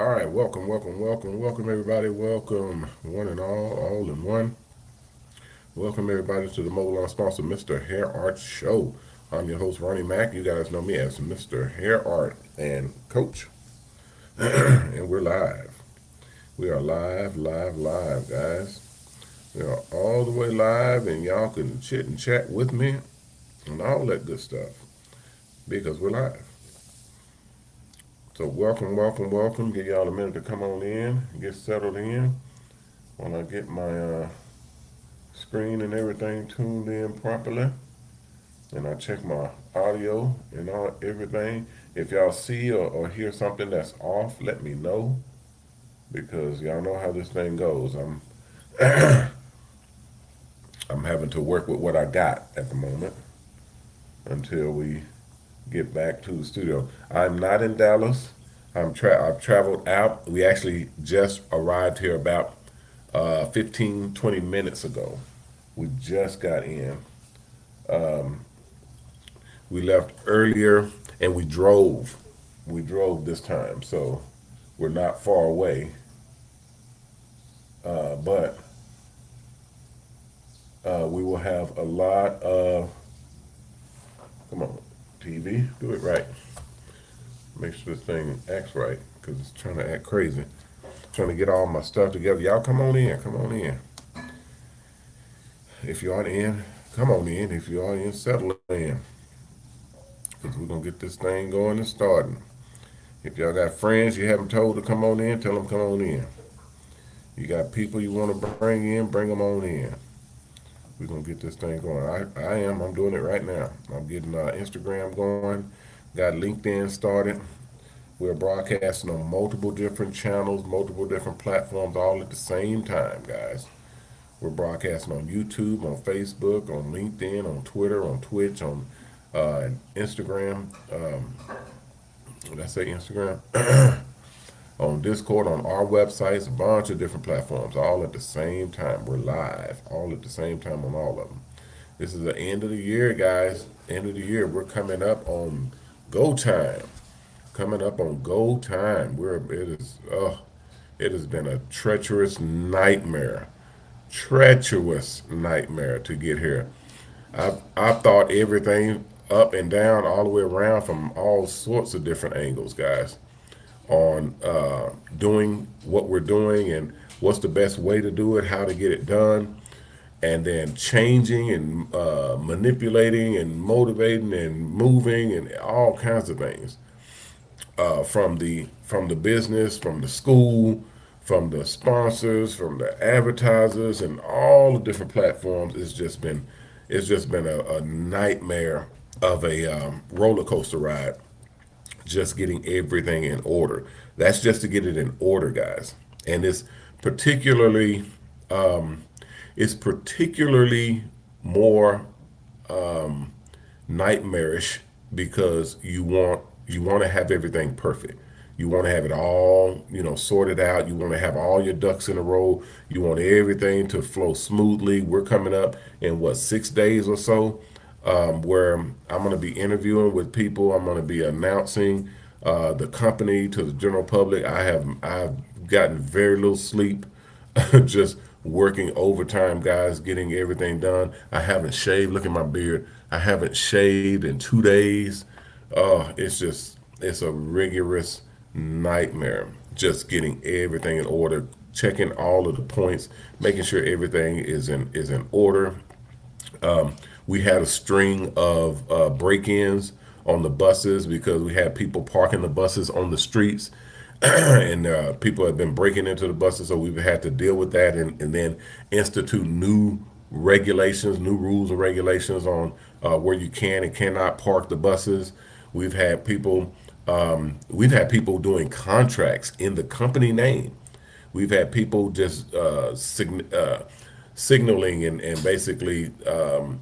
All right, welcome everybody. Welcome one and all in one. Welcome everybody to the Mobile On Sponsor Mr. Hair Art Show. I'm your host Ronnie Mack. You guys know me as Mr. Hair Art and Coach, and we're live. We are live, guys. We are all the way live, and y'all can chit and chat with me and all that good stuff because we're live. So welcome. Give y'all a minute to come on in, get settled in. When I get my screen and everything tuned in properly, and I check my audio and all everything. If y'all see or hear something that's off, let me know because y'all know how this thing goes. I'm having to work with what I got at the moment until we get back to the studio. I'm not in Dallas. I've traveled out. We actually just arrived here about 15, 20 minutes ago. We just got in. Um, we left earlier and we drove. We drove this time, so we're not far away. But we will have a lot of, come on, TV, do it right. Make sure this thing acts right because it's trying to act crazy. Trying to get all my stuff together. Y'all come on in, come on in. If you aren't in, come on in. If you are in, settle in. Because we're going to get this thing going and starting. If y'all got friends you haven't told to come on in, tell them come on in. You got people you want to bring in, bring them on in. We're going to get this thing going. I'm doing it right now. I'm getting Instagram going, got LinkedIn started. We're broadcasting on multiple different channels, multiple different platforms, all at the same time, guys. We're broadcasting on YouTube, on Facebook, on LinkedIn, on Twitter, on Twitch, on Instagram. Did I say Instagram? On Discord, on our websites, a bunch of different platforms, all at the same time. We're live, all at the same time on all of them. This is the end of the year, guys. End of the year. We're coming up on go time. Coming up on go time. It has been a treacherous nightmare to get here. I've thought everything up and down, all the way around from all sorts of different angles, guys, on doing what we're doing and what's the best way to do it, how to get it done, and then changing and manipulating and motivating and moving and all kinds of things from the business, from the school, from the sponsors, from the advertisers, and all the different platforms. It's just been a nightmare of a roller coaster ride. Just getting everything in order. That's just to get it in order, guys. And particularly um, it's particularly more nightmarish because you want to have everything perfect. You want to have it all, sorted out. You want to have all your ducks in a row. You want everything to flow smoothly. We're coming up in what, 6 days or so, where I'm going to be interviewing with people. I'm going to be announcing the company to the general public. I've gotten very little sleep, just working overtime, guys, getting everything done. I haven't shaved. Look at my beard. I haven't shaved in 2 days. It's a rigorous nightmare. Just getting everything in order, checking all of the points, making sure everything is in order. We had a string of break-ins on the buses because we had people parking the buses on the streets, and people have been breaking into the buses, so we've had to deal with that and then institute new regulations, new rules and regulations on where you can and cannot park the buses. We've had people, we've had people doing contracts in the company name. We've had people just signaling and basically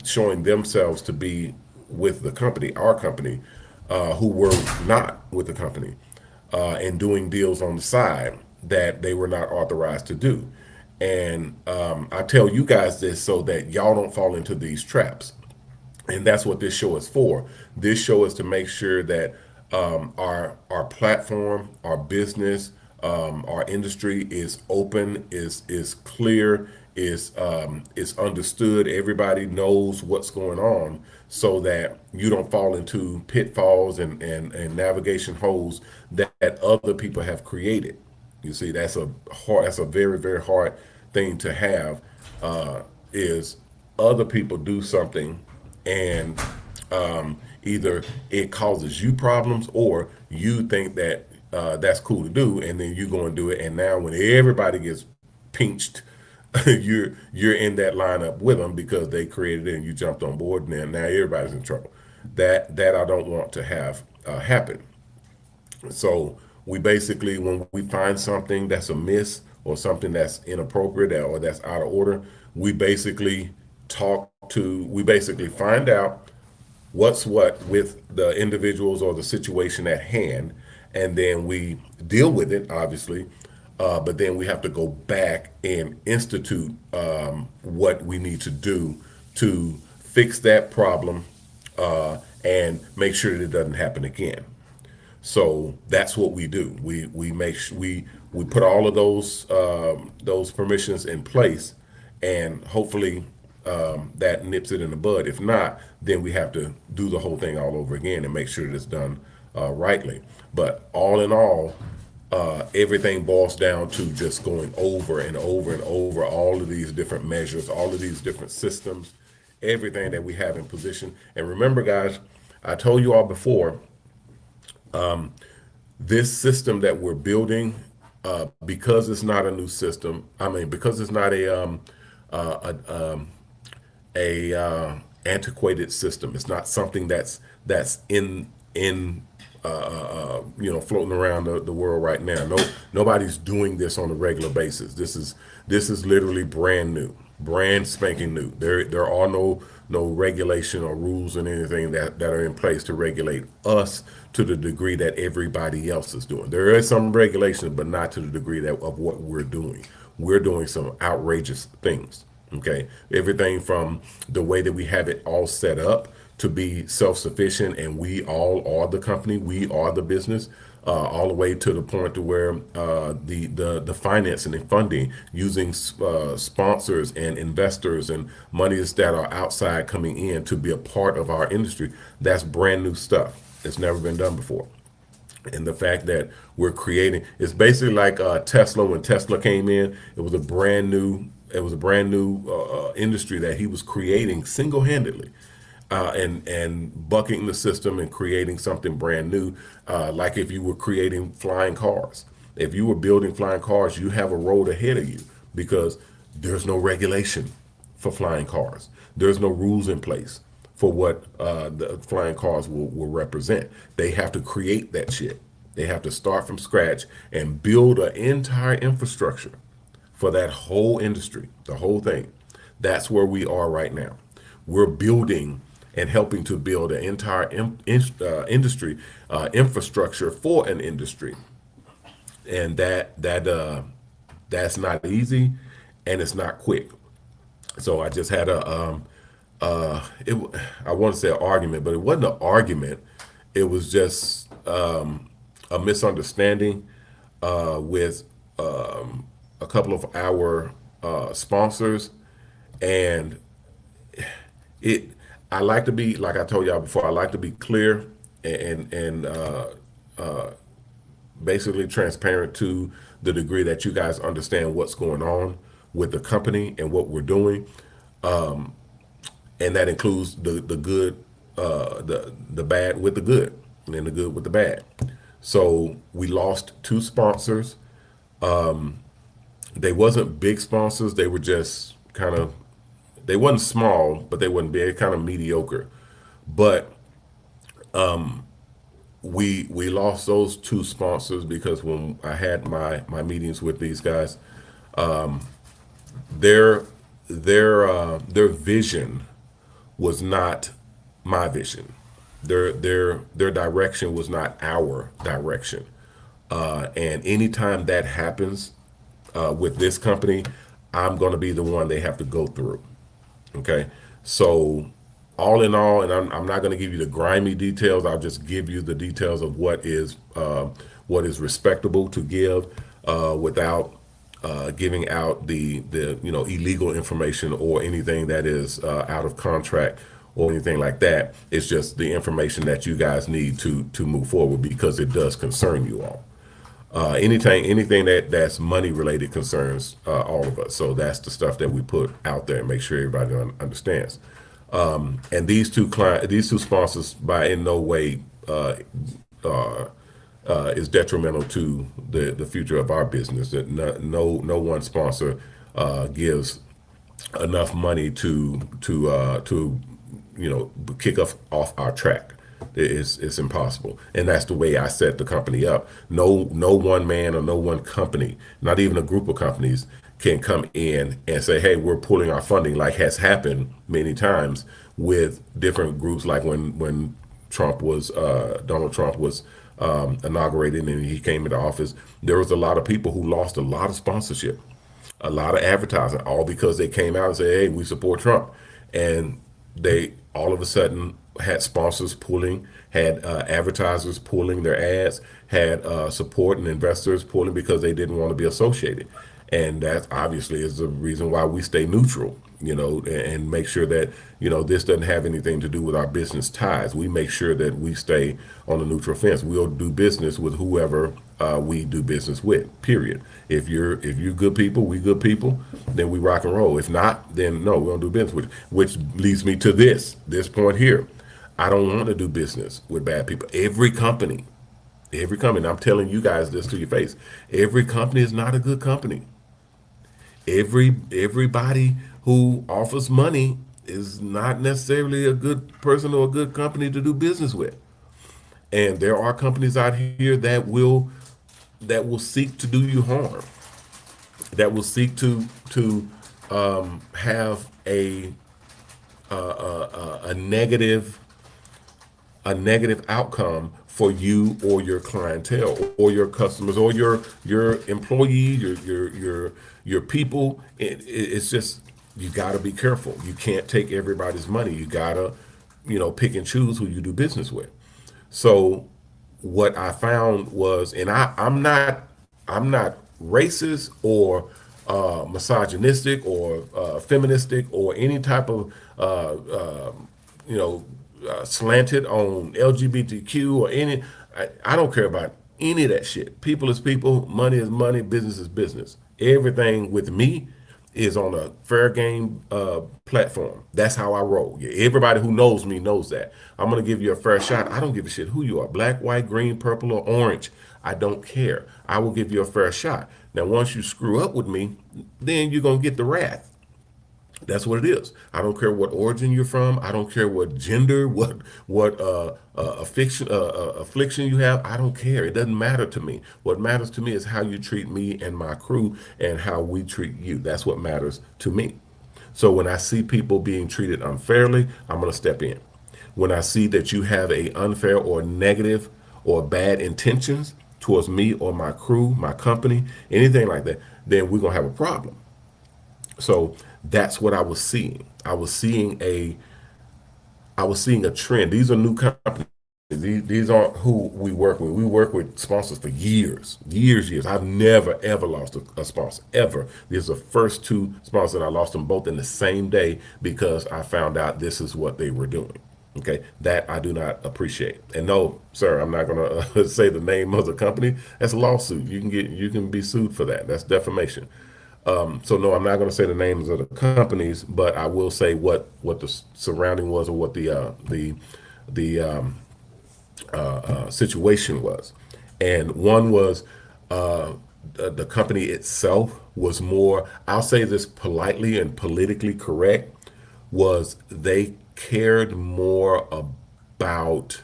showing themselves to be with the company, our company, who were not with the company, and doing deals on the side that they were not authorized to do. And I tell you guys this so that y'all don't fall into these traps. And that's what this show is for. This show is to make sure that our platform, our business, Our industry is open, is clear, is understood. Everybody knows what's going on, so that you don't fall into pitfalls and navigation holes that other people have created. You see, that's a very, very hard thing to have. Is other people do something, and either it causes you problems, or you think that that's cool to do, and then you go and do it, and now when everybody gets pinched, you're in that lineup with them because they created it and you jumped on board, and then now everybody's in trouble. That I don't want to have happen. So we basically, when we find something that's amiss or something that's inappropriate or that's out of order, we basically find out what's what with the individuals or the situation at hand, and then we deal with it, obviously. But then we have to go back and institute what we need to do to fix that problem, and make sure that it doesn't happen again. So that's what we do. We make we put all of those permissions in place, and hopefully that nips it in the bud. If not, then we have to do the whole thing all over again and make sure that it's done rightly. But all in all, everything boils down to just going over and over and over all of these different measures, all of these different systems, everything that we have in position. And remember, guys, I told you all before, this system that we're building, because it's not a new system. I mean, because it's not a antiquated system. It's not something that's in floating around the world right now. Nobody's doing this on a regular basis. This is literally brand new, brand spanking new. There are no regulation or rules and anything that are in place to regulate us to the degree that everybody else is doing. There is some regulation, but not to the degree that of what we're doing. We're doing some outrageous things. Okay, everything from the way that we have it all set up to be self-sufficient, and we all are the company, we are the business, all the way to the point to where the financing and funding using sponsors and investors and monies that are outside coming in to be a part of our industry. That's brand new stuff. It's never been done before. And the fact that we're creating, it's basically like Tesla. When Tesla came in, it was a brand new industry that he was creating single-handedly, and bucking the system and creating something brand new. Like if you were creating flying cars, if you were building flying cars, you have a road ahead of you because there's no regulation for flying cars. There's no rules in place for what the flying cars will represent. They have to create that shit. They have to start from scratch and build an entire infrastructure for that whole industry, the whole thing. That's where we are right now. We're building and helping to build an entire industry infrastructure for an industry, and that's not easy, and it's not quick. So I just had I want to say an argument, but it wasn't an argument. It was just a misunderstanding with a couple of our sponsors, and it. I like to be, like I told y'all before, I like to be clear and basically transparent to the degree that you guys understand what's going on with the company and what we're doing, and that includes the good, the bad with the good, and the good with the bad. So we lost two sponsors. They wasn't big sponsors. They were just kind of, they wasn't small, but they wasn't big, kind of mediocre. But we lost those two sponsors because when I had my meetings with these guys, their their vision was not my vision. Their direction was not our direction. And anytime that happens with this company, I'm going to be the one they have to go through. Okay, so all in all, and I'm not going to give you the grimy details. I'll just give you the details of what is respectable to give. without giving out the illegal information or anything that is out of contract or anything like that. It's just the information that you guys need to move forward because it does concern you all. Anything that's money related concerns all of us. So that's the stuff that we put out there and make sure everybody understands. And these two sponsors, by in no way uh, is detrimental to the future of our business. That no one sponsor gives enough money to kick us off our track. It's impossible, and that's the way I set the company up. No one man or no one company, not even a group of companies, can come in and say, "Hey, we're pulling our funding," like has happened many times with different groups. Like when Donald Trump was inaugurated and he came into office, there was a lot of people who lost a lot of sponsorship, a lot of advertising, all because they came out and said, "Hey, we support Trump," and they all of a sudden had sponsors pulling, had advertisers pulling their ads, had support and investors pulling because they didn't want to be associated. And that obviously is the reason why we stay neutral, and make sure that, this doesn't have anything to do with our business ties. We make sure that we stay on the neutral fence. We'll do business with whoever we do business with, period. If you're good people, we good people, then we rock and roll. If not, then no, we don't do business with you. Which leads me to this point here. I don't want to do business with bad people. Every company, I'm telling you guys this to your face, every company is not a good company. Everybody who offers money is not necessarily a good person or a good company to do business with. And there are companies out here that will seek to do you harm, that will seek to have a negative outcome for you or your clientele or your customers or your employees, your people. It's just, you got to be careful. You can't take everybody's money. You got to pick and choose who you do business with. So what I found was, and I'm not racist or misogynistic or feministic or any type of you know slanted on LGBTQ or any. I don't care about any of that shit. People is people, money is money, business is business. Everything with me is on a fair game platform. That's how I roll. Yeah, everybody who knows me knows that. I'm gonna give you a fair shot. I don't give a shit who you are, black, white, green, purple, or orange. I don't care. I will give you a fair shot. Now, once you screw up with me, then you're gonna get the wrath. That's what it is. I don't care what origin you're from. I don't care what gender, affliction you have. I don't care. It doesn't matter to me. What matters to me is how you treat me and my crew and how we treat you. That's what matters to me. So when I see people being treated unfairly, I'm going to step in. When I see that you have a unfair or negative or bad intentions towards me or my crew, my company, anything like that, then we're going to have a problem. So that's what I was seeing. I was seeing a trend. These are new companies. These aren't who we work with. We work with sponsors for years, years, years. I've never ever lost a sponsor ever. These are the first two sponsors, and I lost them both in the same day because I found out this is what they were doing. Okay, that I do not appreciate. And no, sir, I'm not gonna say the name of the company. That's a lawsuit. You can be sued for that. That's defamation. So no, I'm not going to say the names of the companies, but I will say what the surrounding was or what the situation was. And one was the company itself was more. I'll say this politely and politically correct. Was they cared more about,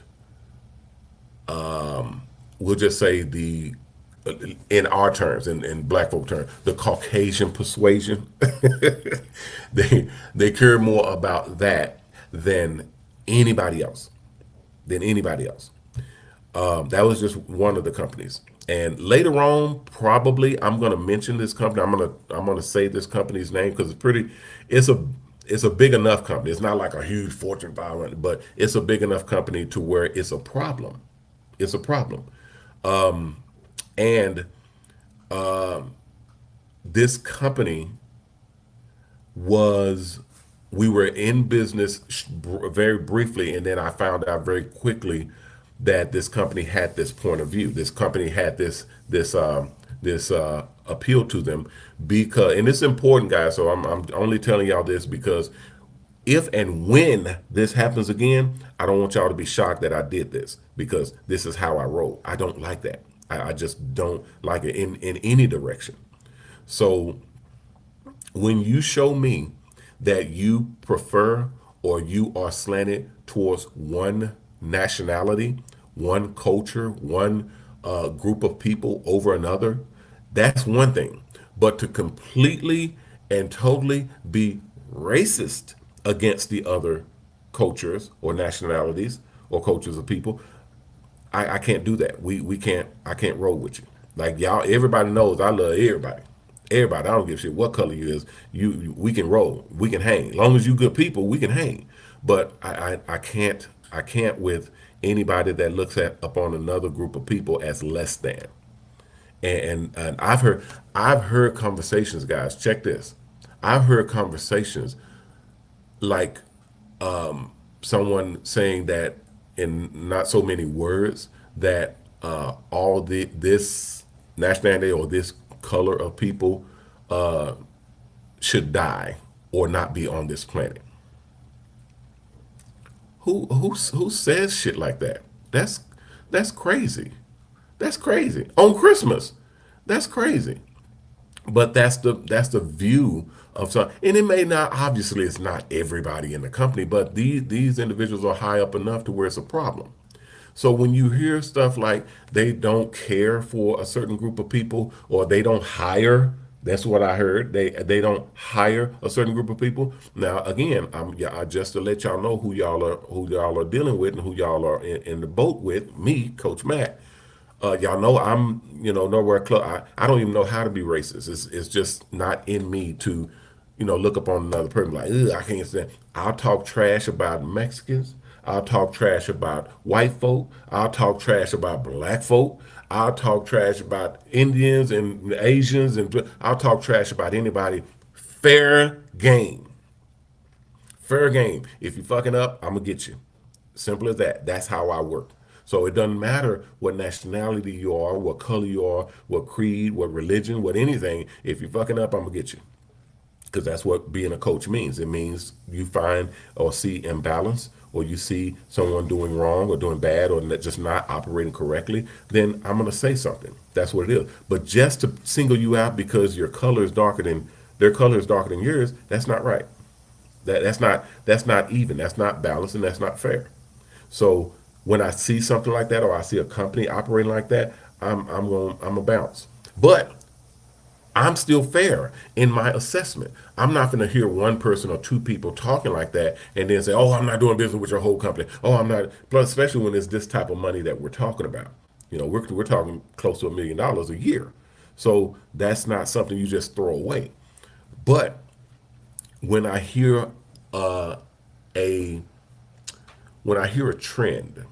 we'll just say, the in our terms, in black folk terms, the Caucasian persuasion. They care more about that than anybody else. Than anybody else. That was just one of the companies. And later on, probably I'm going to mention this company. I'm gonna say this company's name because It's a it's a big enough company. It's not like a huge Fortune 500, but it's a big enough company to where it's a problem. It's a problem. And This company was, we were in business very briefly, and then I found out very quickly that this company had this point of view. This company had this appeal to them, because, and it's important, guys. So I'm only telling y'all this because if and when this happens again, I don't want y'all to be shocked that I did this, because this is how I roll. I don't like that. I just don't like it in any direction. So when you show me that you prefer or you are slanted towards one nationality, one culture, one group of people over another, that's one thing. But to completely and totally be racist against the other cultures or nationalities or cultures of people, I can't do that. We can't. I can't roll with you. Like y'all, everybody knows I love everybody. Everybody. I don't give a shit what color you is. We can roll. We can hang. As long as you good people, we can hang. But I can't. I can't with anybody that looks at upon another group of people as less than. And I've heard conversations, guys. Check this. I've heard conversations like someone saying that in not so many words that all this nationality or this color of people should die or not be on this planet. Who says shit like that? That's crazy. That's crazy on Christmas. That's crazy. But that's the view of some, and it may not, obviously it's not everybody in the company, but these individuals are high up enough to where it's a problem. So when you hear stuff like they don't care for a certain group of people, or they don't hire, that's what I heard. They don't hire a certain group of people. Now again, yeah, just to let y'all know who y'all are dealing with and who y'all are in the boat with. Me, Coach Matt. Y'all know I'm, nowhere close. I don't even know how to be racist. It's just not in me to, look up on another person like, ugh, I can't stand. I'll talk trash about Mexicans. I'll talk trash about white folk. I'll talk trash about black folk. I'll talk trash about Indians and Asians, and I'll talk trash about anybody. Fair game. Fair game. If you fucking up, I'm gonna get you. Simple as that. That's how I work. So it doesn't matter what nationality you are, what color you are, what creed, what religion, what anything. If you're fucking up, I'm gonna get you. Because that's what being a coach means. It means you find or see imbalance, or you see someone doing wrong or doing bad, or just not operating correctly, then I'm going to say something. That's what it is. But just to single you out because your color is darker than their color is darker than yours, that's not right. That's not even. That's not balanced, and that's not fair. So when I see something like that, or I see a company operating like that, I'm a bounce. But I'm still fair in my assessment. I'm not going to hear one person or two people talking like that and then say, "Oh, I'm not doing business with your whole company." Oh, I'm not. Plus, especially when it's this type of money that we're talking about. We're talking close to $1 million a year. So that's not something you just throw away. But when I hear a when I hear a trend,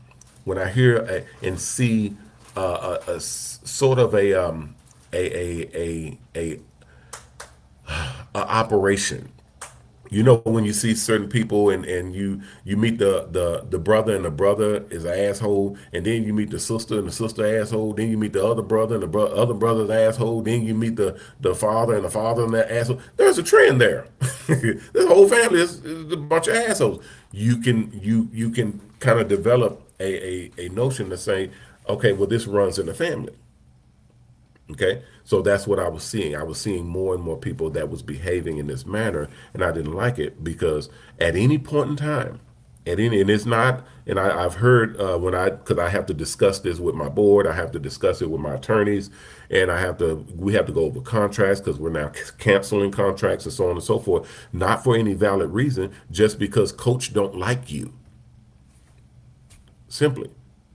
when I hear and see sort of a operation. When you see certain people, and you meet the brother, and the brother is an asshole, and then you meet the sister, and the sister asshole, then you meet the other brother, and the other brother's asshole, then you meet the father, and the father and that asshole. There's a trend there. This whole family is a bunch of assholes. You can kind of develop a notion to say, okay, well, this runs in the family. Okay, so that's what I was seeing. I was seeing more and more people that was behaving in this manner, and I didn't like it, because at any point in time, and it's not, and I've heard because I have to discuss this with my board, I have to discuss it with my attorneys, and we have to go over contracts, because we're now canceling contracts and so on and so forth, not for any valid reason, just because coach don't like you, simply.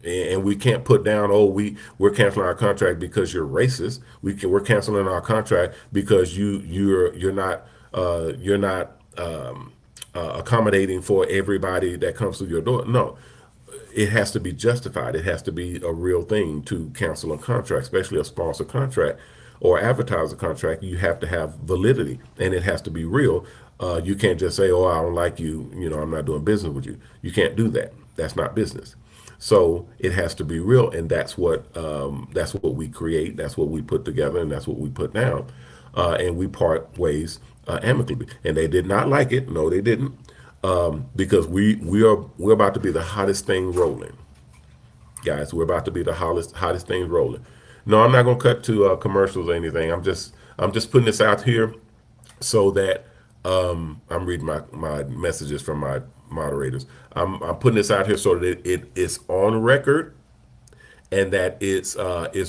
And we can't put down, oh, we're canceling our contract because you're racist. We're canceling our contract because you're not accommodating for everybody that comes through your door. No, it has to be justified. It has to be a real thing to cancel a contract, especially a sponsor contract. or advertiser contract, you have to have validity and it has to be real. You can't just say, "Oh, I don't like you. I'm not doing business with you." You can't do that. That's not business. So it has to be real, and that's what we create. That's what we put together, and that's what we put down. And we part ways amicably. And they did not like it. No, they didn't, because we're about to be the hottest thing rolling, guys. We're about to be the hottest thing rolling. No, I'm not gonna cut to commercials or anything. I'm just putting this out here so that I'm reading my messages from my moderators. I'm putting this out here so that it is on record and that it's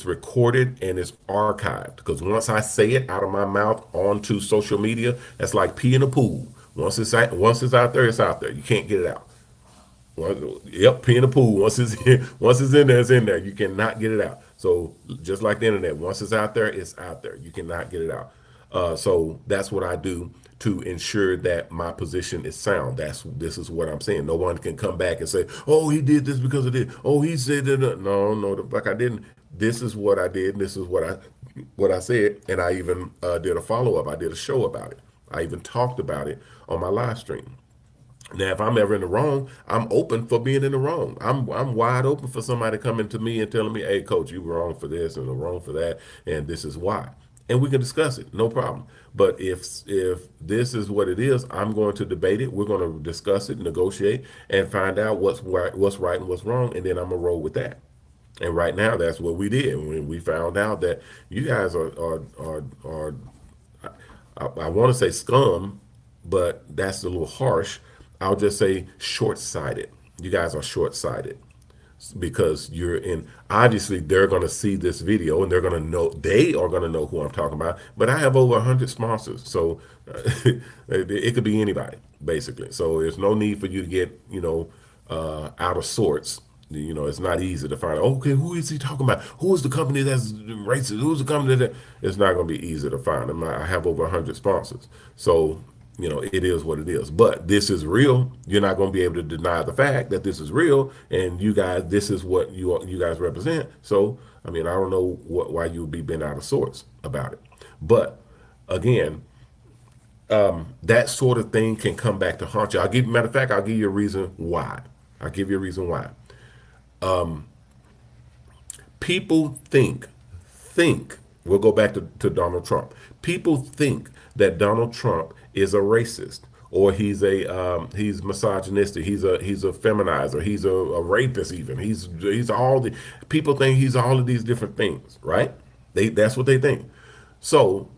recorded and it's archived. Because once I say it out of my mouth onto social media, that's like pee in a pool. Once it's out there, it's out there. You can't get it out. Yep, pee in the pool. Once it's in there, it's in there. You cannot get it out. So just like the internet, once it's out there, it's out there. You cannot get it out. So that's what I do to ensure that my position is sound. This is what I'm saying. No one can come back and say, "Oh, he did this because of this. Oh, he said that." No, no, like I didn't. This is what I did. And this is what I said, and I even did a follow up. I did a show about it. I even talked about it on my live stream. Now, if I'm ever in the wrong, I'm open for being in the wrong. I'm wide open for somebody coming to me and telling me, "Hey, coach, you were wrong for this and wrong for that, and this is why." And we can discuss it, no problem. But if this is what it is, I'm going to debate it. We're going to discuss it, negotiate, and find out what's right and what's wrong, and then I'm gonna roll with that. And right now, that's what we did when we found out that you guys are I want to say scum, but that's a little harsh. I'll just say short-sighted. You guys are short-sighted because you're in. Obviously, they're going to see this video and they are going to know who I'm talking about. But I have over 100 sponsors, so it could be anybody basically. So there's no need for you to get out of sorts. It's not easy to find. Okay, who is he talking about? Who is the company that's racist? Who's the company that? It's not going to be easy to find. I have over 100 sponsors, so it is what it is. But this is real. You're not going to be able to deny the fact that this is real, and you guys, this is what you guys represent. So I don't know why you would be bent out of sorts about it. But again, that sort of thing can come back to haunt you. Matter of fact, I'll give you a reason why. I'll give you a reason why. People think, we'll go back to Donald Trump. People think that Donald Trump is a racist, or he's misogynistic, he's a feminizer, he's a rapist, even he's all the people think he's all of these different things, right? That's what they think. So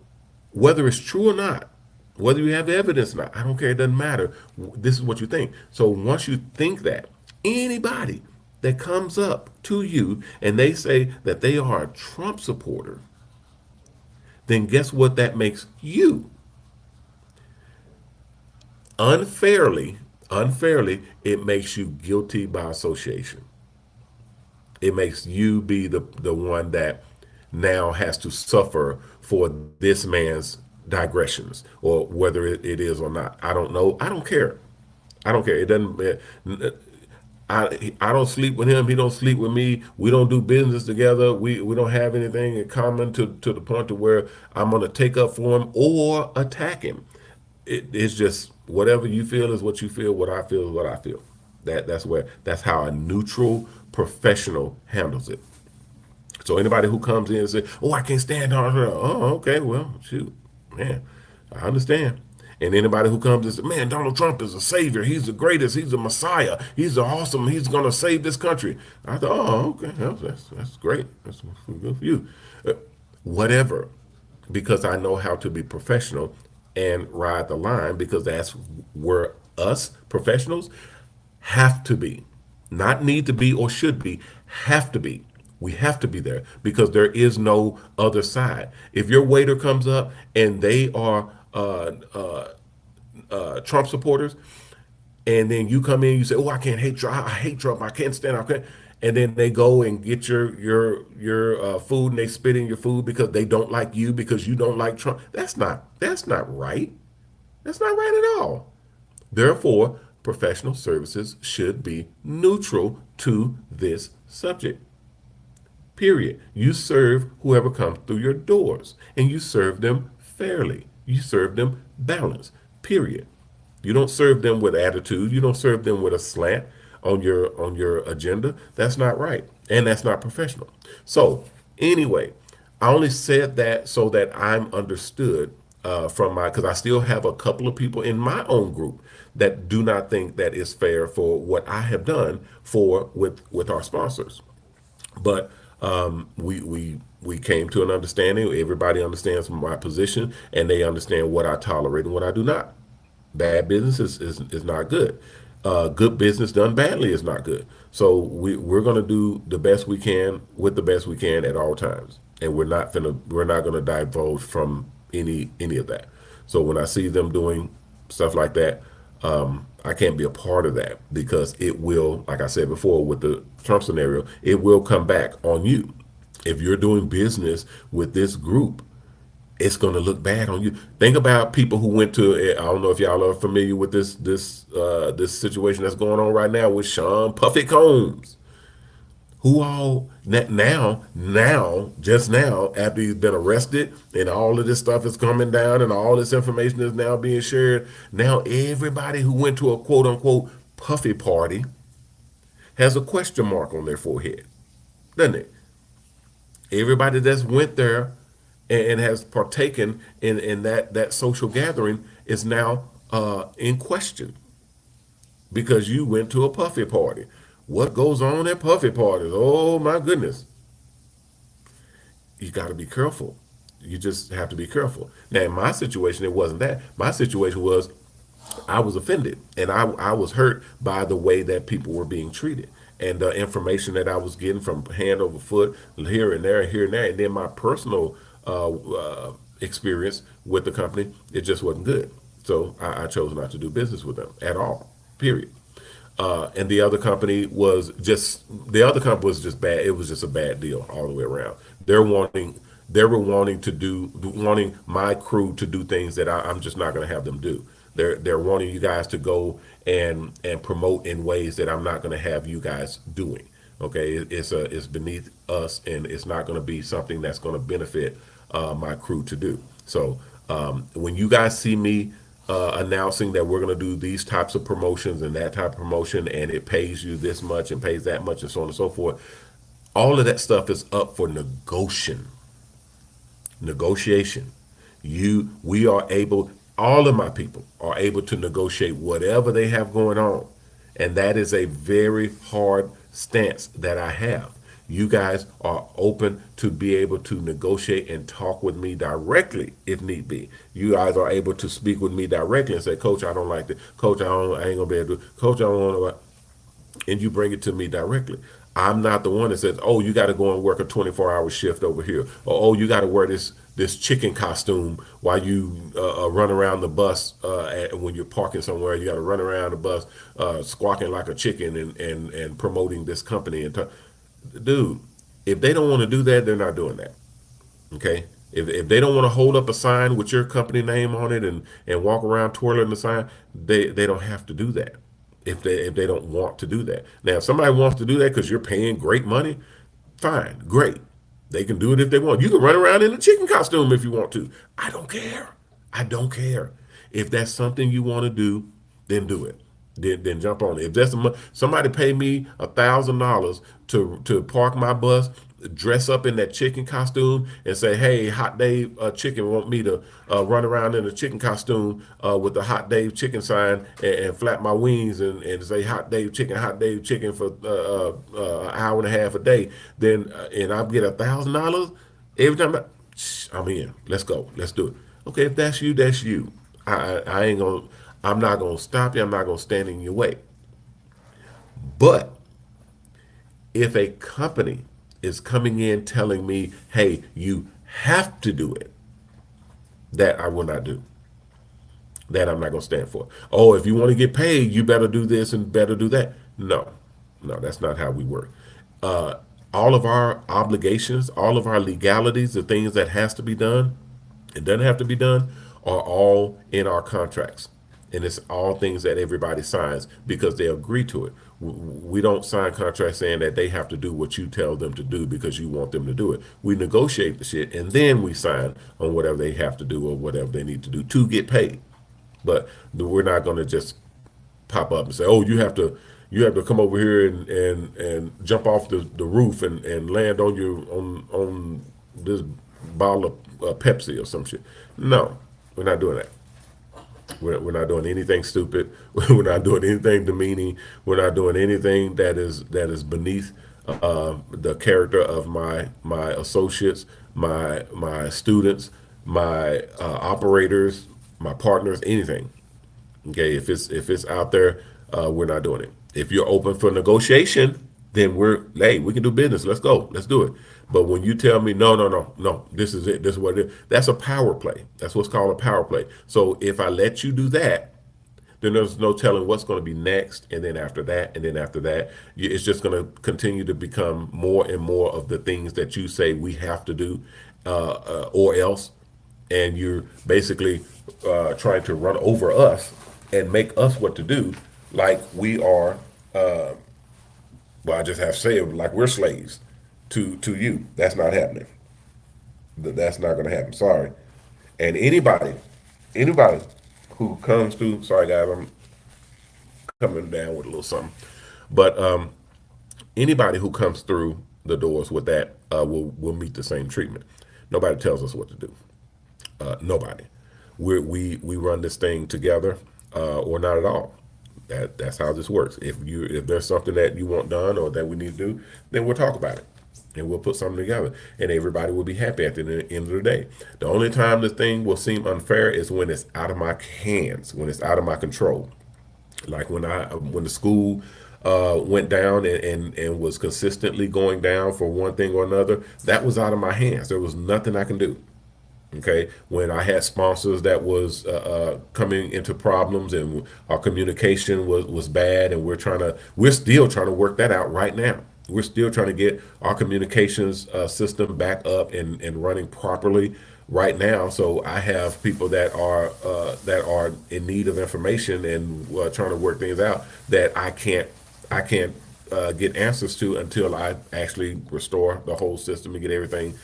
whether it's true or not, whether you have evidence or not, I don't care, it doesn't matter. This is what you think. So once you think that, anybody that comes up to you and they say that they are a Trump supporter, then guess what that makes you? Unfairly, it makes you guilty by association. It makes you be the one that now has to suffer for this man's digressions, or whether it is or not. I don't know. I don't care. I don't care. It doesn't. I don't sleep with him. He don't sleep with me. We don't do business together. We don't have anything in common to the point to where I'm gonna take up for him or attack him. It's just whatever you feel is what you feel. What I feel is what I feel. That's how a neutral professional handles it. So anybody who comes in and says, "Oh, I can't stand on her," oh, okay, well, shoot, man, I understand. And anybody who comes and says, "Man, Donald Trump is a savior. He's the greatest. He's a messiah. He's awesome. He's gonna save this country." I thought, "Oh, okay, that's great. That's good for you." Whatever, because I know how to be professional and ride the line, because that's where us professionals have to be, not need to be or should be, have to be. We have to be there because there is no other side. If your waiter comes up and they are Trump supporters, and then you come in, you say, "Oh, I can't hate Trump. I hate Trump. I can't stand. I can't." And then they go and get your food and they spit in your food because they don't like you because you don't like Trump. That's not right. That's not right at all. Therefore, professional services should be neutral to this subject. Period. You serve whoever comes through your doors, and you serve them fairly. You serve them balanced. Period. You don't serve them with attitude. You don't serve them with a slant on your agenda. That's not right, and that's not professional. So anyway, I only said that so that I'm understood from my, because I still have a couple of people in my own group that do not think that is fair for what I have done for with our sponsors. But we came to an understanding. Everybody understands my position, and they understand what I tolerate and what I do not. Bad business is not good. Good business done badly is not good. So we're going to do the best we can with the best we can at all times, and we're not gonna divulge from any of that. So when I see them doing stuff like that, I can't be a part of that because it will, like I said before, with the Trump scenario, it will come back on you. If you're doing business with this group, it's going to look bad on you. Think about people who went to. I don't know if y'all are familiar with this situation that's going on right now with Sean Puffy Combs, who all just now after he's been arrested and all of this stuff is coming down and all this information is now being shared. Now everybody who went to a quote unquote Puffy party has a question mark on their forehead, doesn't it? Everybody that's went there and has partaken in that social gathering is now in question because you went to a Puffy party. What goes on at Puffy parties? Oh my goodness. You got to be careful. You just have to be careful. Now, in my situation, it wasn't that. My situation was I was offended and I was hurt by the way that people were being treated and the information that I was getting from hand over foot here and there and here and there. And then my personal experience with the company, it just wasn't good. So I chose not to do business with them at all, period. And the other company was just bad. It was just a bad deal all the way around. They were wanting to wanting my crew to do things that I'm just not going to have them do. They're wanting you guys to go and promote in ways that I'm not going to have you guys doing. Okay, it's beneath us, and it's not going to be something that's going to benefit my crew to do. So when you guys see me announcing that we're going to do these types of promotions and that type of promotion, and it pays you this much and pays that much and so on and so forth, all of that stuff is up for negotiation. We are able, all of my people are able to negotiate whatever they have going on, and that is a very hard stance that I have. You guys are open to be able to negotiate and talk with me directly if need be. You guys are able to speak with me directly and say, Coach, I don't like that. Coach, I ain't gonna be able to. Coach, I don't want to. And you bring it to me directly. I'm not the one that says, oh, you got to go and work a 24-hour shift over here, or oh, you got to wear this chicken costume while you run around the bus when you're parking somewhere. You got to run around the bus squawking like a chicken and promoting this company. And dude, if they don't want to do that, they're not doing that. Okay? If they don't want to hold up a sign with your company name on it and walk around twirling the sign, they don't have to do that. If they don't want to do that. Now, if somebody wants to do that because you're paying great money, fine, great. They can do it if they want. You can run around in a chicken costume if you want to. I don't care. I don't care. If that's something you want to do, then do it. Then jump on it. If that's somebody pay me $1,000 to park my bus, dress up in that chicken costume, and say, "Hey, Hot Dave Chicken want me to run around in a chicken costume with the Hot Dave Chicken sign and flap my wings and say Hot Dave Chicken for an hour and a half a day." Then and I get $1,000 every time. I'm in. Let's go. Let's do it. Okay, if that's you, that's you. I ain't gonna. I'm not gonna stop you. I'm not gonna stand in your way. But if a company is coming in telling me, hey, you have to do it, that I will not do. That I'm not going to stand for. Oh, if you want to get paid, you better do this and better do that. No, that's not how we work. All of our obligations, all of our legalities, the things that has to be done, it doesn't have to be done, are all in our contracts. And it's all things that everybody signs because they agree to it. We don't sign contracts saying that they have to do what you tell them to do because you want them to do it. We negotiate the shit and then we sign on whatever they have to do or whatever they need to do to get paid. But we're not going to just pop up and say, "Oh, you have to come over here and jump off the roof and land on your on this bottle of Pepsi or some shit." No, we're not doing that. We're not doing anything stupid. We're not doing anything demeaning. We're not doing anything that is beneath the character of my associates, my students, my operators, my partners, anything. Okay, if it's out there, we're not doing it. If you're open for negotiation, then we can do business. Let's go. Let's do it. But when you tell me no, no, no, no, this is it. This is what it is. That's a power play. That's what's called a power play. So if I let you do that, then there's no telling what's going to be next, and then after that, and then after that, it's just going to continue to become more and more of the things that you say we have to do, or else, and you're basically trying to run over us and make us what to do, like we are. Well, I just have to say it like we're slaves to you. That's not happening. That's not going to happen. Sorry. And anybody who comes through, sorry guys, I'm coming down with a little something, but anybody who comes through the doors with that will meet the same treatment. Nobody tells us what to do. Nobody. We run this thing together, or not at all. That's how this works. If there's something that you want done or that we need to do, then we'll talk about it and we'll put something together, and everybody will be happy at the end of the day. The only time the thing will seem unfair is when it's out of my hands, when it's out of my control. Like when the school went down and was consistently going down for one thing or another, that was out of my hands. There was nothing I can do. Okay, when I had sponsors that was coming into problems and our communication was bad, and we're still trying to work that out right now. We're still trying to get our communications system back up and running properly right now. So I have people that are in need of information and trying to work things out that I can't get answers to until I actually restore the whole system and get everything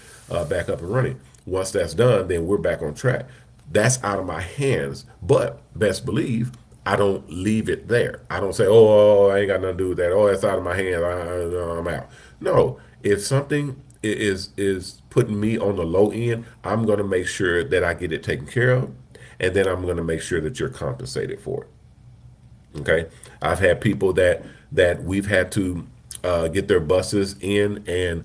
back up and running. Once that's done, then we're back on track. That's out of my hands, but best believe I don't leave it there. I don't say, "Oh, I ain't got nothing to do with that. Oh, it's out of my hands. I'm out." No, if something is putting me on the low end, I'm going to make sure that I get it taken care of, and then I'm going to make sure that you're compensated for it. Okay, I've had people that we've had to get their buses in and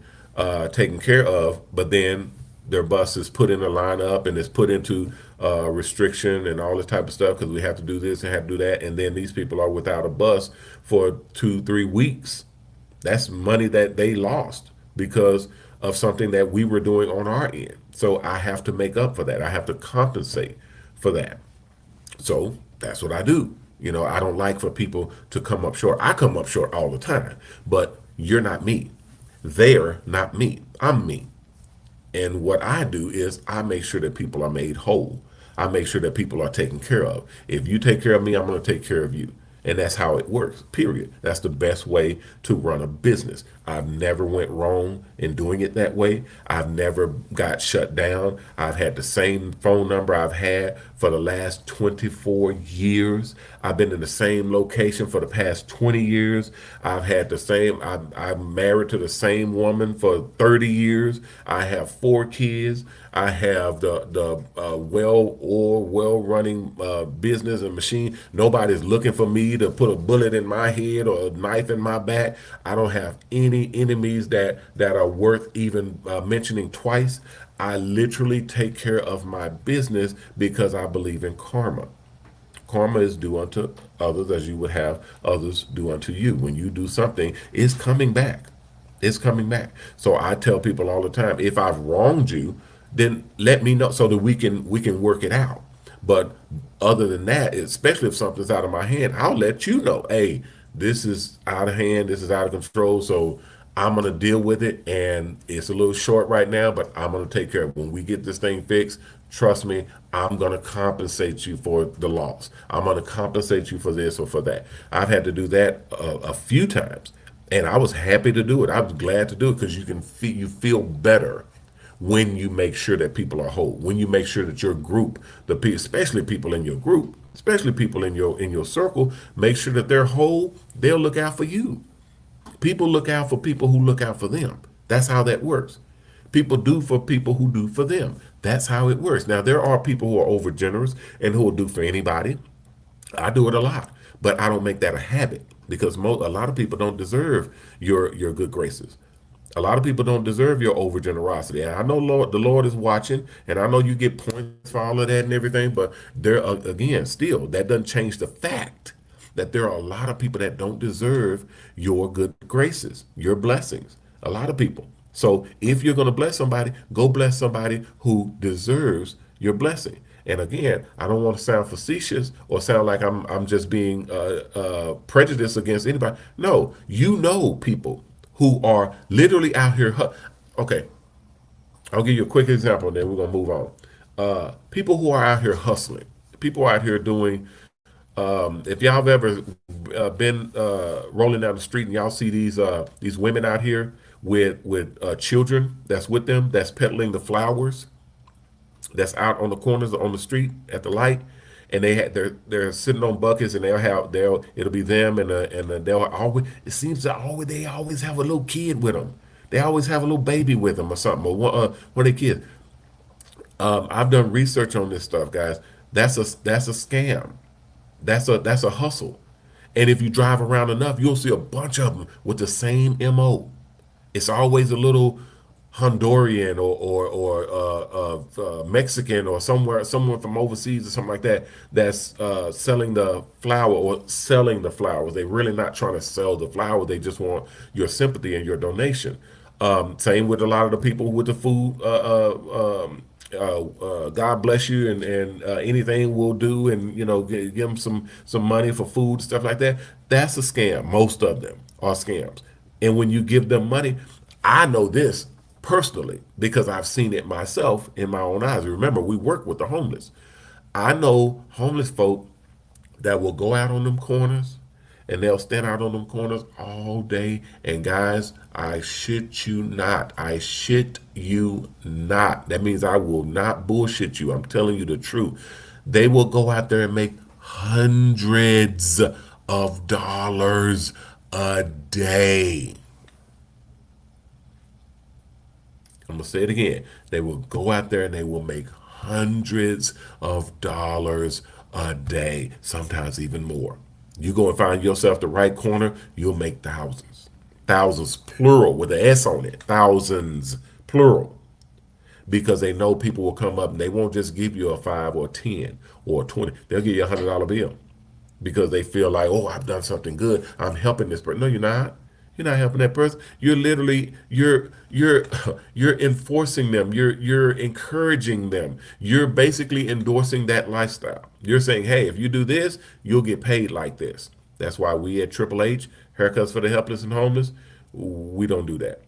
taken care of, but then their bus is put in a lineup and it's put into restriction and all this type of stuff because we have to do this and have to do that, and then these people are without a bus for 2 3 weeks. That's money that they lost because of something that we were doing on our end. So I have to make up for that. I have to compensate for that. So that's what I do. I don't like for people to come up short. I come up short all the time, but you're not me. They're not me. I'm me. And what I do is I make sure that people are made whole. I make sure that people are taken care of. If you take care of me, I'm going to take care of you. And that's how it works, period. That's the best way to run a business. I've never went wrong in doing it that way. I've never got shut down. I've had the same phone number I've had for the last 24 years. I've been in the same location for the past 20 years. I'm married to the same woman for 30 years. I have 4 kids. I have the well running business and machine. Nobody's looking for me to put a bullet in my head or a knife in my back. I don't have any enemies that are worth even mentioning twice. I literally take care of my business because I believe in karma. Karma is due unto others as you would have others do unto you. When you do something, it's coming back. It's coming back. So I tell people all the time, if I've wronged you, then let me know so that we can work it out. But other than that, especially if something's out of my hand, I'll let you know, hey, this is out of hand, this is out of control. So I'm gonna deal with it, and it's a little short right now, but I'm gonna take care of it. When we get this thing fixed, trust me, I'm going to compensate you for the loss. I'm going to compensate you for this or for that. I've had to do that a few times, and I was happy to do it. I was glad to do it because you feel better when you make sure that people are whole. When you make sure that your group, especially people in your group, especially people in your circle, make sure that they're whole. They'll look out for you. People look out for people who look out for them. That's how that works. People do for people who do for them. That's how it works. Now, there are people who are over generous and who will do for anybody. I do it a lot, but I don't make that a habit because a lot of people don't deserve your good graces. A lot of people don't deserve your over generosity. And I know the Lord is watching, and I know you get points for all of that and everything. But there, again, still, that doesn't change the fact that there are a lot of people that don't deserve your good graces, your blessings. A lot of people. So if you're going to bless somebody, go bless somebody who deserves your blessing. And again, I don't want to sound facetious or sound like I'm just being prejudiced against anybody. No, you know people who are literally out here. Okay, I'll give you a quick example, and then we're gonna move on. People who are out here hustling, people out here doing. If y'all have ever been rolling down the street and y'all see these women out here with children that's with them, that's peddling the flowers, that's out on the corners on the street at the light, and they're sitting on buckets, and it'll be them and they'll always, it seems that always they always have a little kid with them. They always have a little baby with them or something, or one of their kids. I've done research on this stuff, guys. That's a scam. That's a hustle. And if you drive around enough, you'll see a bunch of them with the same MO. It's always a little Honduran or Mexican or someone from overseas or something like that that's selling the flower or selling the flowers. They're really not trying to sell the flower. They just want your sympathy and your donation. Same with a lot of the people with the food. God bless you, and anything we'll do, and give them some money for food, stuff like that. That's a scam. Most of them are scams. And when you give them money, I know this personally because I've seen it myself in my own eyes. Remember, we work with the homeless. I know homeless folk that will go out on them corners and they'll stand out on them corners all day. And guys, I shit you not. I shit you not. That means I will not bullshit you. I'm telling you the truth. They will go out there and make hundreds of dollars a day. I'm gonna say it again. They will go out there and they will make hundreds of dollars a day, sometimes even more. You go and find yourself the right corner, you'll make thousands. Thousands, plural, with an S on it. Thousands, plural. Because they know people will come up and they won't just give you a 5 or 10 or 20. They'll give you $100 bill because they feel like, oh, I've done something good. I'm helping this person. No, you're not. You're not helping that person. You're literally you're enforcing them. You're encouraging them. You're basically endorsing that lifestyle. You're saying, hey, if you do this, you'll get paid like this. That's why we at Triple H, Haircuts for the Helpless and Homeless, we don't do that.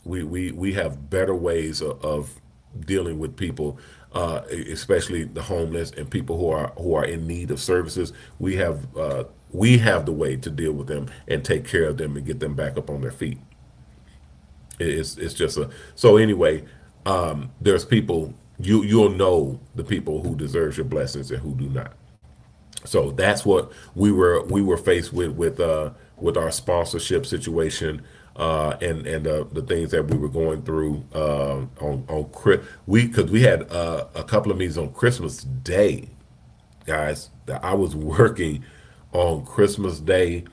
We have better ways of dealing with people, especially the homeless and people who are in need of services. We have the way to deal with them and take care of them and get them back up on their feet. It's just so anyway. There's people you'll know the people who deserve your blessings and who do not. So that's what we were faced with our sponsorship situation, and the things that we were going through on because we had a couple of meetings on Christmas Day, guys. That I was working on Christmas Day.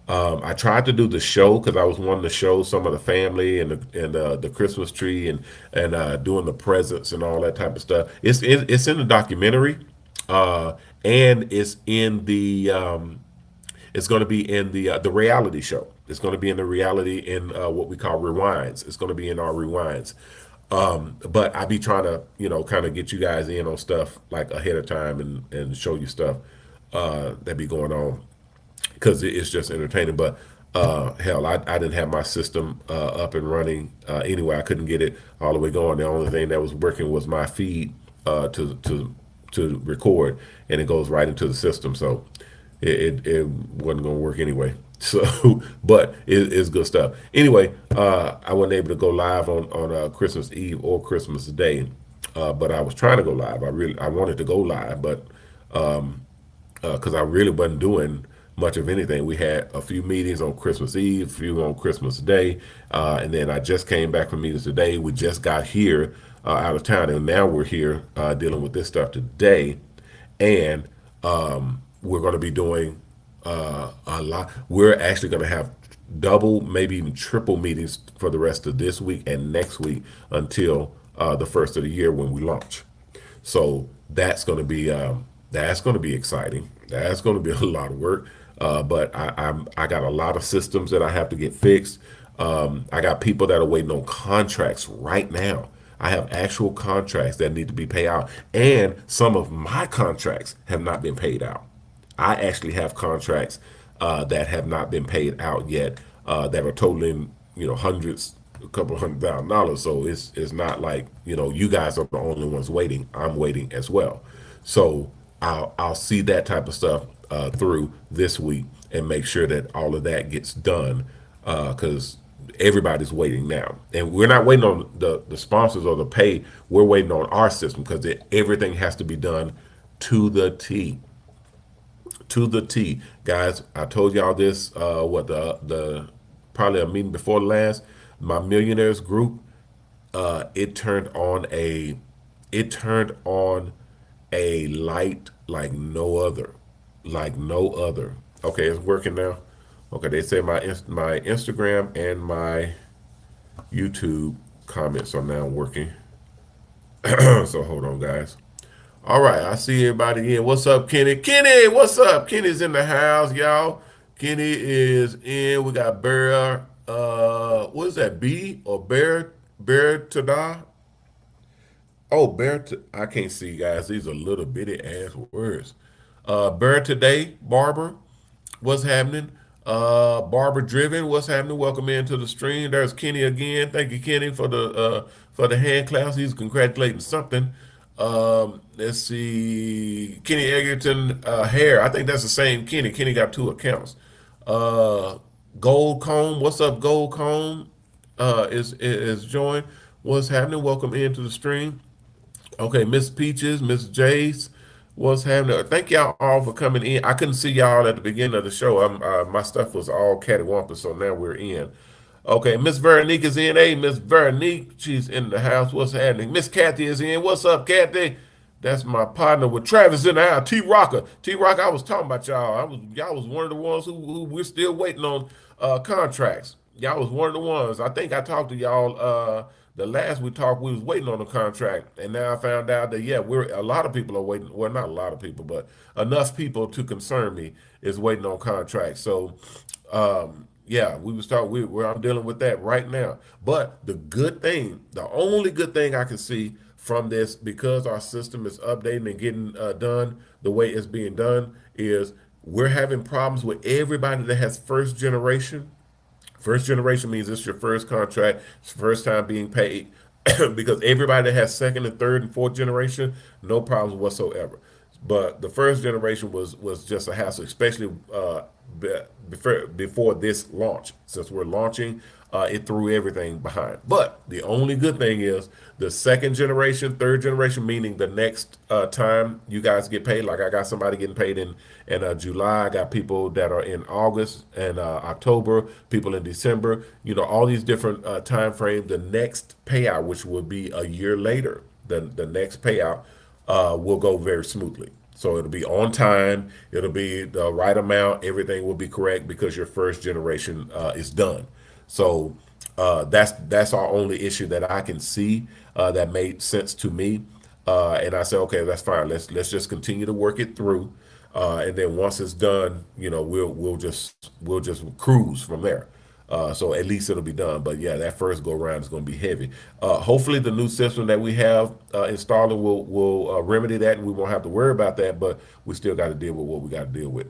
I tried to do the show because I was wanting to show some of the family and the Christmas tree and doing the presents and all that type of stuff. It's in the documentary, and it's going to be in the reality show. It's going to be in the reality in what we call rewinds. It's going to be in our rewinds. But I be trying to kind of get you guys in on stuff like ahead of time and show you stuff that be going on because it's just entertaining. But hell, I didn't have my system up and running anyway. I couldn't get it all the way going. The only thing that was working was my feed to record, and it goes right into the system. So it wasn't gonna work anyway. So, but it's good stuff. Anyway, I wasn't able to go live on Christmas Eve or Christmas Day, but I was trying to go live. I wanted to go live, but because I really wasn't doing much of anything. We had a few meetings on Christmas Eve, a few on Christmas Day, and then I just came back from meetings today. We just got here out of town, and now we're here dealing with this stuff today, and we're going to be doing a lot. We're actually going to have double, maybe even triple meetings for the rest of this week and next week until the first of the year when we launch. So that's going to be exciting. That's going to be a lot of work. But I got a lot of systems that I have to get fixed. I got people that are waiting on contracts right now. I have actual contracts that need to be paid out, and some of my contracts have not been paid out. I actually have contracts that have not been paid out yet that are totaling, hundreds, a couple $100,000. So it's not like, you guys are the only ones waiting. I'm waiting as well. So I'll see that type of stuff through this week and make sure that all of that gets done because everybody's waiting now, and we're not waiting on the sponsors or the pay. We're waiting on our system because everything has to be done to the T. To the T, guys. I told y'all this. What the probably a meeting before the last. My millionaires group. It turned on a light like no other, like no other. Okay, it's working now. Okay, they say my Instagram and my YouTube comments are now working. So hold on, guys. All right, I see everybody in. What's up, Kenny? Kenny, what's up? Kenny's in the house, y'all. Kenny is in. We got Bear. What is that? B or Bear Tada? Oh, I can't see, guys. These are little bitty ass words. Bear today, Barber. What's happening? Barber Driven, what's happening? Welcome into the stream. There's Kenny again. Thank you, Kenny, for the hand claps. He's congratulating something. Let's see. Kenny Egerton Hair. I think that's the same Kenny. Kenny got two accounts. Uh, Gold Comb. What's up, Gold Comb? Is joined. What's happening? Welcome into the stream. Okay, Miss Peaches, Miss Jace, what's happening? Thank y'all all for coming in. I couldn't see y'all at the beginning of the show. My stuff was all cattywampus, so now we're in. Okay, Miss Veronique is in. Hey, Miss Veronique, she's in the house. What's happening? Miss Kathy is in. What's up, Kathy? That's my partner with Travis in the house. T Rocker. T Rocker, I was talking about y'all. Y'all was one of the ones who we're still waiting on contracts. Y'all was one of the ones. I think I talked to y'all the last we talked, we was waiting on a contract. And now I found out that yeah, we're a lot of people are waiting. Well, not a lot of people, but enough people to concern me is waiting on contracts. So yeah, we was talking. I'm dealing with that right now. But the only good thing I can see from this, because our system is updating and getting done the way it's being done, is we're having problems with everybody that has first generation. First generation means it's your first contract, it's first time being paid. Because everybody that has second and third and fourth generation, no problems whatsoever. But the first generation was just a hassle, especially before this launch. Since we're launching, it threw everything behind. But the only good thing is the second generation, third generation, meaning the next time you guys get paid. Like I got somebody getting paid in July. I got people that are in August and October, people in December. All these different time frames. The next payout, which will be a year later, the next payout will go very smoothly. So it'll be on time. It'll be the right amount. Everything will be correct because your first generation is done. So that's our only issue that I can see that made sense to me. And I said, okay, that's fine. Let's just continue to work it through, and then once it's done, we'll just cruise from there. So at least it'll be done. But yeah, that first go around is going to be heavy. Hopefully, the new system that we have installing will remedy that, and we won't have to worry about that. But we still got to deal with what we got to deal with.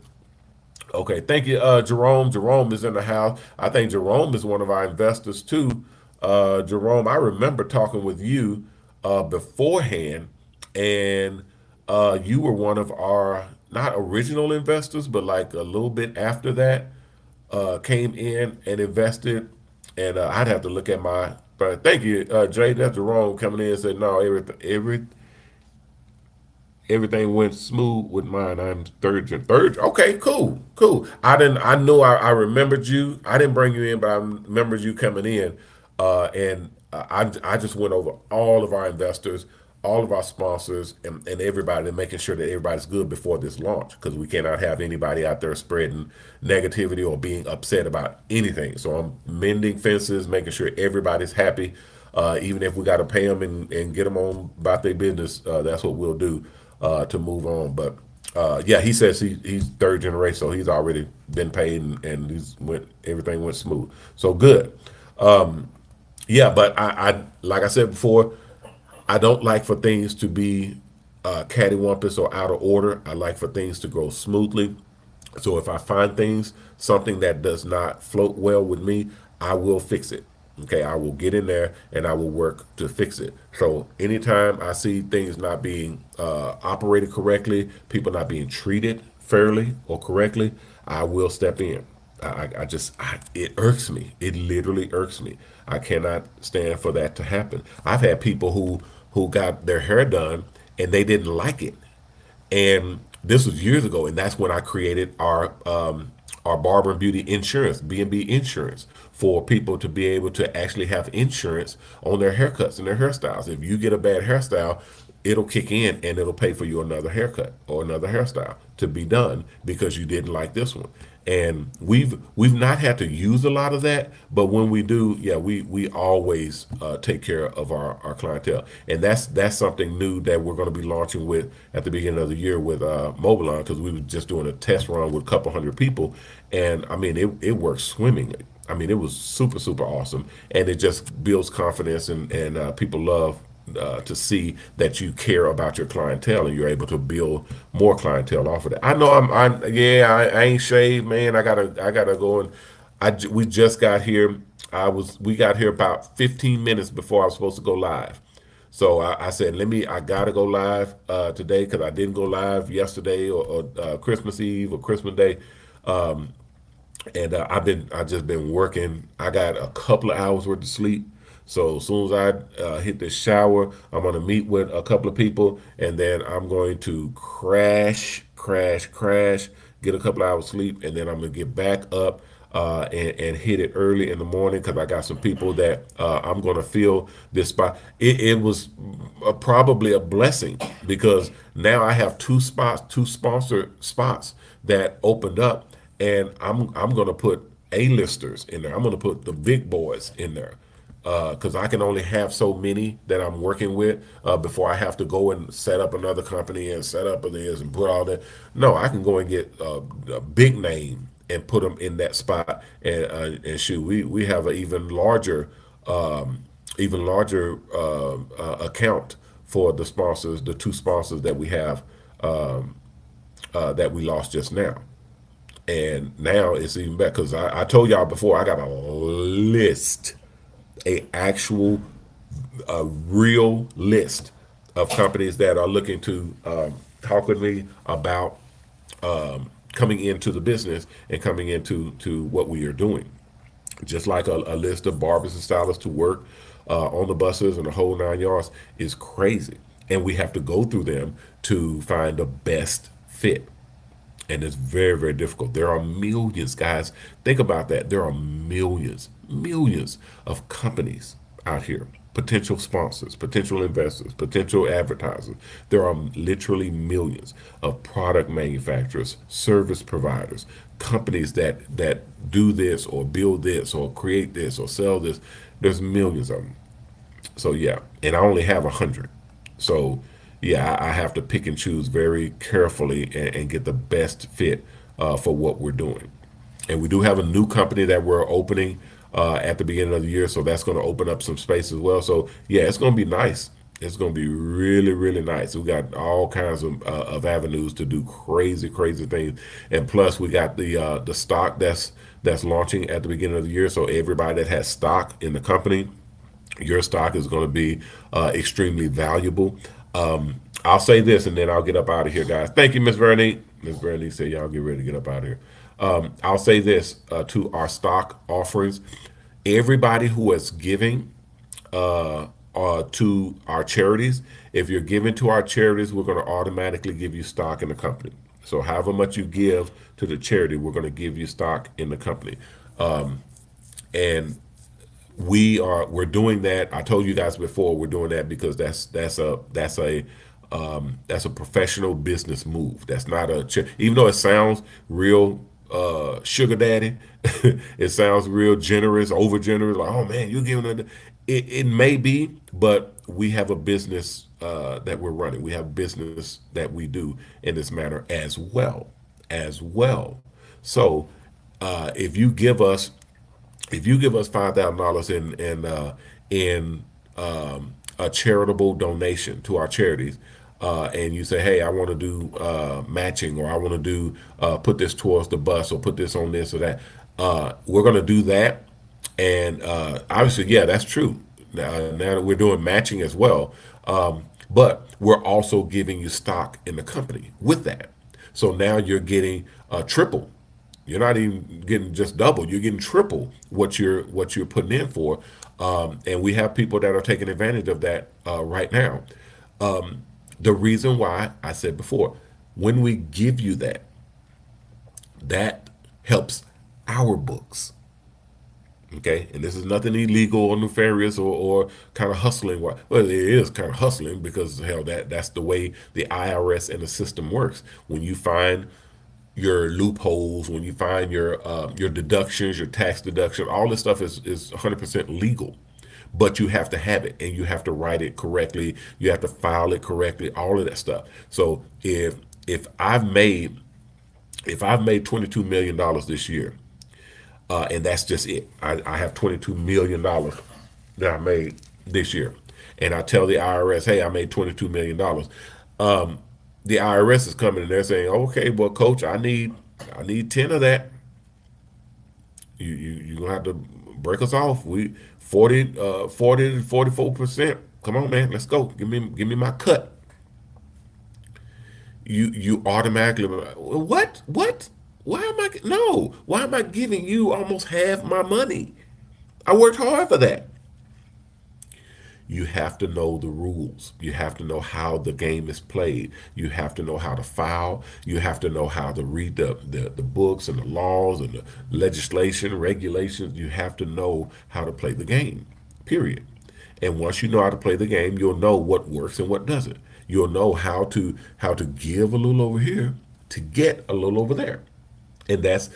Okay, thank you, Jerome. Jerome is in the house. I think Jerome is one of our investors too. Jerome, I remember talking with you beforehand, and you were one of our not original investors, but like a little bit after that, came in and invested. And I'd have to look at my. But thank you, Jay. That's Jerome coming in and said no. Everything went smooth with mine. I'm third. Okay, cool, cool. I didn't. I knew. I remembered you. I didn't bring you in, but I remembered you coming in. And I just went over all of our investors, all of our sponsors, and everybody, and making sure that everybody's good before this launch, because we cannot have anybody out there spreading negativity or being upset about anything. So I'm mending fences, making sure everybody's happy. Even if we got to pay them and get them on about their business, that's what we'll do to move on. But yeah, he says he's third generation, so he's already been paid, and everything went smooth. So good. Yeah, but I like I said before, I don't like for things to be cattywampus or out of order. I like for things to go smoothly. So if I find something that does not float well with me, I will fix it. Okay, I will get in there and I will work to fix it. So anytime I see things not being operated correctly, people not being treated fairly or correctly, I will step in. It irks me. It literally irks me. I cannot stand for that to happen. I've had people who got their hair done and they didn't like it, and this was years ago, and that's when I created our barber and beauty insurance, B&B insurance, for people to be able to actually have insurance on their haircuts and their hairstyles. If you get a bad hairstyle, it'll kick in and it'll pay for you another haircut or another hairstyle to be done because you didn't like this one. And we've not had to use a lot of that, but when we do, yeah, we always take care of our clientele, and that's something new that we're going to be launching with at the beginning of the year with Mobilon, because we were just doing a test run with a couple hundred people, and I mean it works swimmingly. I mean, it was super awesome, and it just builds confidence, and people love to see that you care about your clientele and you're able to build more clientele off of that. I know I ain't shaved, man. I gotta go and we just got here. We got here about 15 minutes before I was supposed to go live. So I said, I gotta go live today because I didn't go live yesterday or Christmas Eve or Christmas Day. And I just been working. I got a couple of hours worth of sleep. So as soon as I hit the shower, I'm gonna meet with a couple of people, and then I'm going to crash, get a couple of hours sleep, and then I'm gonna get back up and hit it early in the morning because I got some people that I'm gonna fill this spot. It was probably a blessing because now I have two sponsored spots that opened up, and I'm gonna put A-listers in there. I'm gonna put the big boys in there because I can only have so many that I'm working with before I have to go and set up another company and set up this and put all that. No, I can go and get a big name and put them in that spot, and shoot, we have an even larger account for the sponsors, the two sponsors that we have that we lost just now. And now it's even better because I told y'all before I got a list, a real list of companies that are looking to talk with me about coming into the business and coming into what we are doing. Just like a list of barbers and stylists to work on the buses and the whole 9 yards is crazy. And we have to go through them to find the best fit. And it's very difficult. There are millions, guys. Think about that. There are millions of companies out here, potential sponsors, potential investors, potential advertisers. There are literally millions of product manufacturers, service providers, companies that do this or build this or create this or sell this. There's millions of them. So yeah, and I only have 100. So yeah, I have to pick and choose very carefully and get the best fit for what we're doing. And we do have a new company that we're opening at the beginning of the year, so that's going to open up some space as well. So yeah, it's going to be nice. It's going to be really nice. We got all kinds of avenues to do crazy things, and plus we got the stock that's launching at the beginning of the year. So everybody that has stock in the company, your stock is going to be extremely valuable. I'll say this and then I'll get up out of here, guys. Thank you, Miss Veronique. Miss Veronique said y'all get ready to get up out of here. I'll say this to our stock offerings. Everybody who is giving to our charities, if you're giving to our charities, we're going to automatically give you stock in the company. So however much you give to the charity, we're going to give you stock in the company. And we're doing that. I told you guys before we're doing that because that's a professional business move. That's not even though it sounds real sugar daddy, it sounds real generous, over generous. Like, oh man, you're giving it may be, but we have a business that we're running. We have business that we do in this manner as well. So if you give us $5,000 in a charitable donation to our charities, and you say, hey, I want to do matching, or I want to do put this towards the bus, or put this on this or that, we're going to do that. And obviously, yeah, that's true. Now that we're doing matching as well, but we're also giving you stock in the company with that. So now you're getting triple. You're not even getting just double. You're getting triple what you're putting in for, and we have people that are taking advantage of that right now. The reason why I said before, when we give you that, that helps our books. Okay, and this is nothing illegal or nefarious or kind of hustling. Well, it is kind of hustling because hell, that's the way the IRS and the system works. When you find your loopholes, when you find your deductions, your tax deduction, all this stuff is 100% legal, but you have to have it and you have to write it correctly. You have to file it correctly. All of that stuff. So if I've made $22 million this year, and that's just it. I have $22 million that I made this year, and I tell the IRS, hey, I made $22 million. The IRS is coming and they're saying, okay, well, coach, I need 10 of that. You're gonna have to break us off. We 40 to 44%. Come on, man, let's go. Give me my cut. You automatically, what? Why am I no? Why am I giving you almost half my money? I worked hard for that. You have to know the rules. You have to know how the game is played. You have to know how to file. You have to know how to read the books and the laws and the legislation, regulations. You have to know how to play the game, period. And once you know how to play the game, you'll know what works and what doesn't. You'll know how to give a little over here to get a little over there. And that's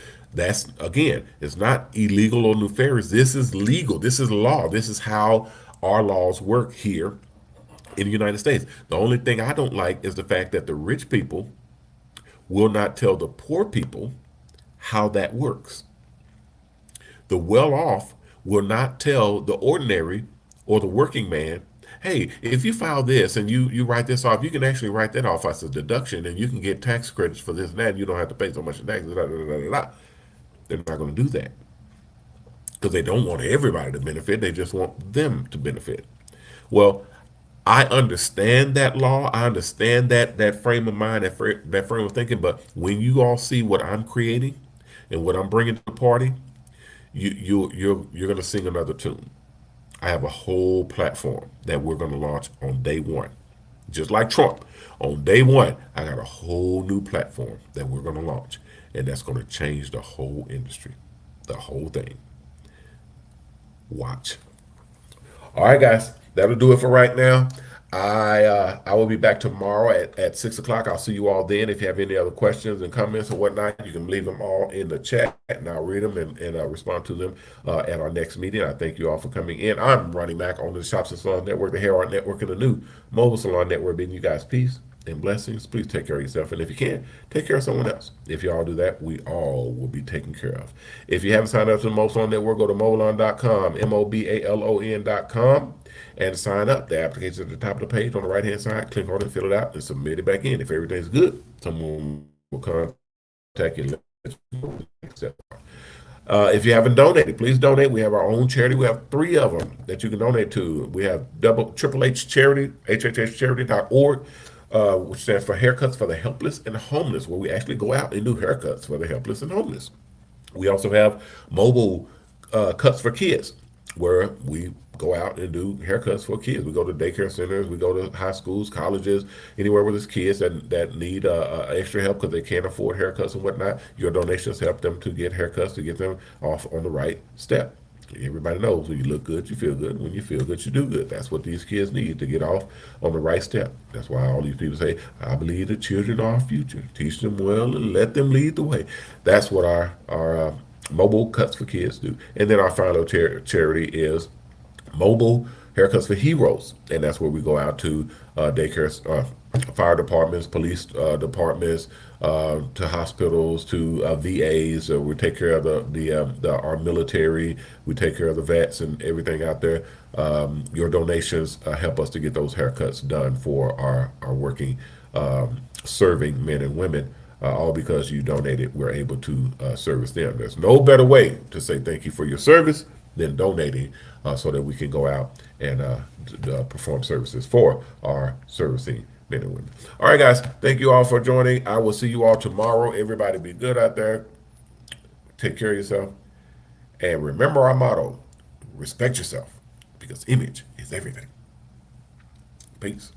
again, it's not illegal or nefarious. This is legal. This is law. This is how our laws work here in the United States. The only thing I don't like is the fact that the rich people will not tell the poor people how that works. The well off will not tell the ordinary or the working man, hey, if you file this and you write this off, you can actually write that off as a deduction and you can get tax credits for this and that. And you don't have to pay so much in taxes. Da, da, da, da, da. They're not going to do that because they don't want everybody to benefit. They just want them to benefit. Well, I understand that law. I understand that frame of mind, that frame of thinking. But when you all see what I'm creating and what I'm bringing to the party, you're going to sing another tune. I have a whole platform that we're going to launch on day one. Just like Trump, on day one, I got a whole new platform that we're going to launch, and that's going to change the whole industry, the whole thing. Watch. All right, guys, that'll do it for right now. I will be back tomorrow at 6 o'clock. I'll see you all then. If you have any other questions and comments or whatnot, you can leave them all in the chat, and I'll read them and respond to them at our next meeting. I thank you all for coming in. I'm Ronnie Mack on the Shops and Salon Network, the Hair Art Network, and the new Mobile Salon Network. Bidding you guys peace and blessings. Please take care of yourself, and if you can, take care of someone else. If you all do that, we all will be taken care of. If you haven't signed up to the Mobile Salon Network, go to mobalon.com, mobalon.com, and sign up. The application at the top of the page on the right hand side. Click on it, fill it out, and submit it back in. If everything's good, someone will contact you and let you know the step. If you haven't donated, please donate. We have our own charity. We have 3 of them that you can donate to. We have double Triple H Charity, hhcharity.org. which stands for Haircuts for the Helpless and Homeless, where we actually go out and do haircuts for the helpless and homeless. We also have mobile cuts for kids, where we go out and do haircuts for kids. We go to daycare centers, we go to high schools, colleges, anywhere where there's kids that need extra help because they can't afford haircuts and whatnot. Your donations help them to get haircuts, to get them off on the right step. Everybody knows when you look good, you feel good. When you feel good, you do good. That's what these kids need to get off on the right step. That's why all these people say, I believe the children are our future. Teach them well and let them lead the way. That's what our mobile cuts for kids do. And then our final charity is mobile haircuts for heroes, and that's where we go out to daycare, fire departments, police departments, to hospitals, to VAs. We take care of our military. We take care of the vets and everything out there. Your donations help us to get those haircuts done for our working, serving men and women. All because you donated, we're able to service them. There's no better way to say thank you for your service than donating, so that we can go out and perform services for our servicing men and women. All right, guys, thank you all for joining. I will see you all tomorrow. Everybody be good out there. Take care of yourself. And remember our motto, respect yourself, because image is everything. Peace.